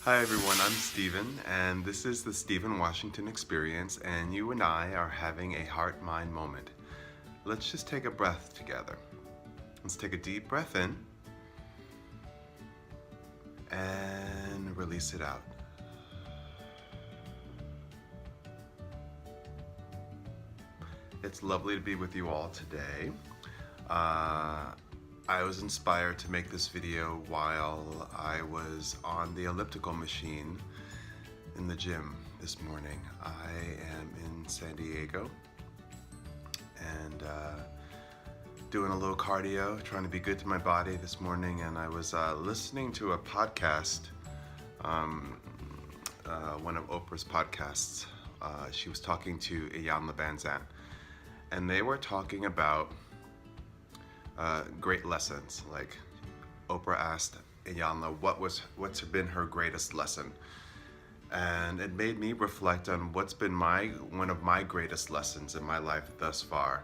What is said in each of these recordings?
Hi everyone, I'm Steven, and this is the Stephen Washington Experience, and you and I are having a heart-mind moment. Let's just take a breath together. Let's take a deep breath in and release it out. It's lovely to be with you all today. I was inspired to make this video while I was on the elliptical machine in the gym this morning. I am in San Diego and doing a little cardio, trying to be good to my body this morning, and I was listening to a podcast, one of Oprah's podcasts. She was talking to Iyanla Vanzant, and they were talking about great lessons. Like Oprah asked Iyanla what's been her greatest lesson, and it made me reflect on what's been one of my greatest lessons in my life thus far.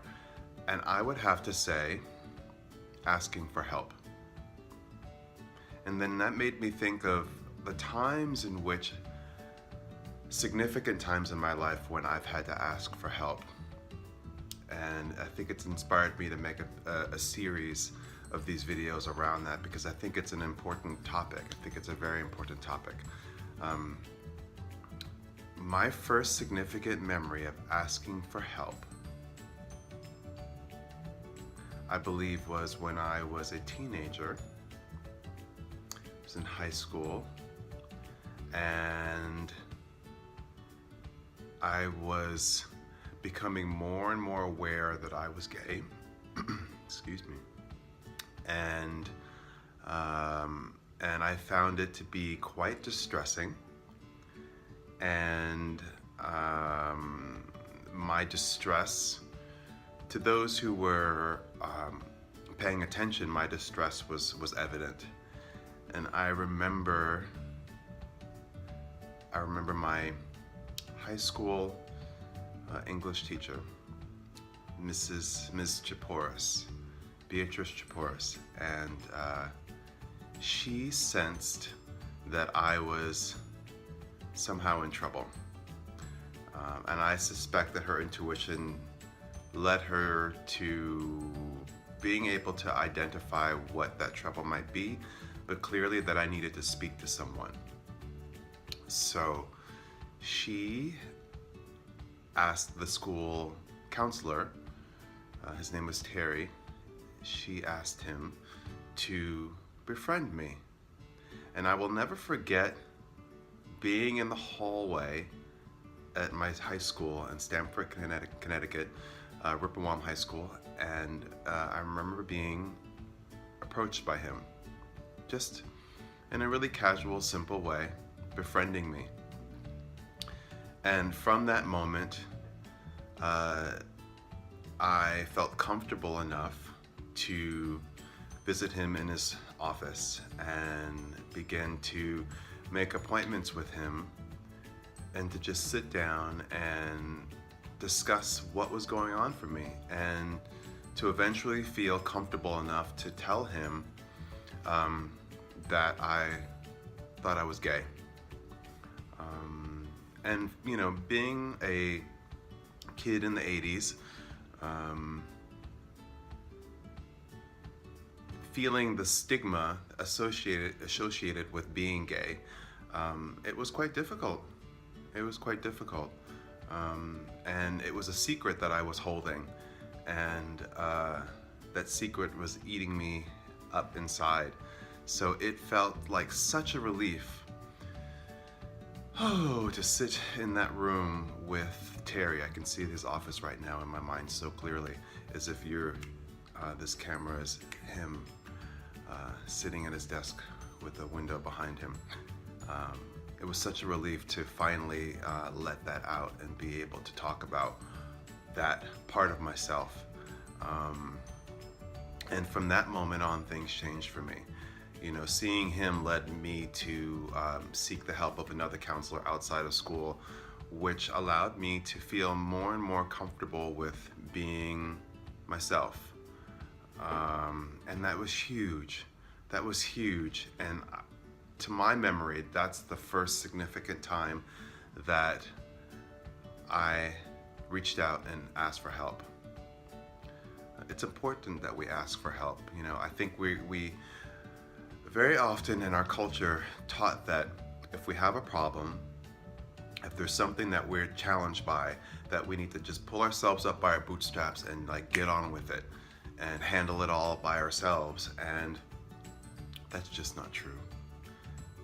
And I would have to say, asking for help. And then that made me think of the times in which, significant times in my life when I've had to ask for help. And I think it's inspired me to make a series of these videos around that, because I think it's an important topic. I think it's a very important topic. My first significant memory of asking for help, I believe, was when I was a teenager. I was in high school, and I was becoming more and more aware that I was gay. Excuse me. And I found it to be quite distressing. And my distress, to those who were paying attention, my distress was evident. And I remember my high school English teacher, Ms. Chaporis, Beatrice Chaporis, and she sensed that I was somehow in trouble. And I suspect that her intuition led her to being able to identify what that trouble might be, but clearly that I needed to speak to someone. So she asked the school counselor, his name was Terry, she asked him to befriend me. And I will never forget being in the hallway at my high school in Stamford, Connecticut, Ripplewalm High School, and I remember being approached by him, just in a really casual, simple way, befriending me. And from that moment, I felt comfortable enough to visit him in his office and begin to make appointments with him and to just sit down and discuss what was going on for me, and to eventually feel comfortable enough to tell him that I thought I was gay. And you know, being a kid in the 80s, feeling the stigma associated with being gay, it was quite difficult. It was quite difficult. And it was a secret that I was holding, and that secret was eating me up inside. So it felt like such a relief, to sit in that room with Terry. I can see his office right now in my mind so clearly, as if this camera is him sitting at his desk with a window behind him. It was such a relief to finally let that out and be able to talk about that part of myself. And from that moment on, things changed for me. You know, seeing him led me to seek the help of another counselor outside of school, which allowed me to feel more and more comfortable with being myself. And that was huge. That was huge. And to my memory, that's the first significant time that I reached out and asked for help. It's important that we ask for help. You know, I think we very often in our culture taught that if we have a problem, if there's something that we're challenged by, that we need to just pull ourselves up by our bootstraps and like get on with it and handle it all by ourselves. And that's just not true.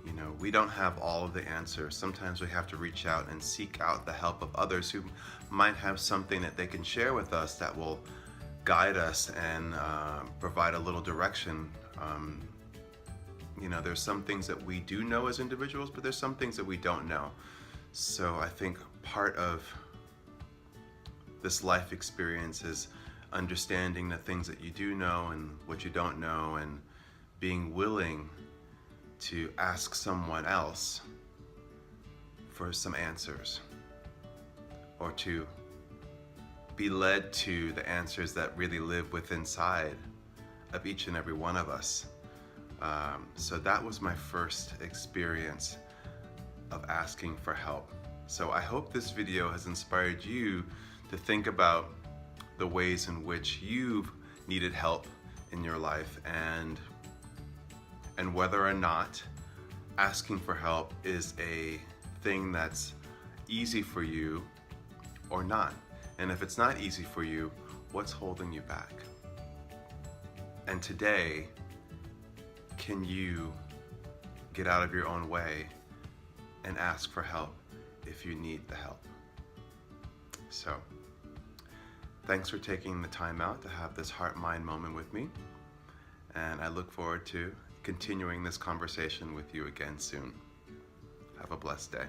You know, we don't have all of the answers. Sometimes we have to reach out and seek out the help of others who might have something that they can share with us that will guide us and provide a little direction. You know, there's some things that we do know as individuals, but there's some things that we don't know. So I think part of this life experience is understanding the things that you do know and what you don't know, and being willing to ask someone else for some answers, or to be led to the answers that really live within inside of each and every one of us. So that was my first experience of asking for help. So I hope this video has inspired you to think about the ways in which you've needed help in your life, and whether or not asking for help is a thing that's easy for you or not. And if it's not easy for you, what's holding you back? And today, can you get out of your own way and ask for help if you need the help? So, thanks for taking the time out to have this heart-mind moment with me. And I look forward to continuing this conversation with you again soon. Have a blessed day.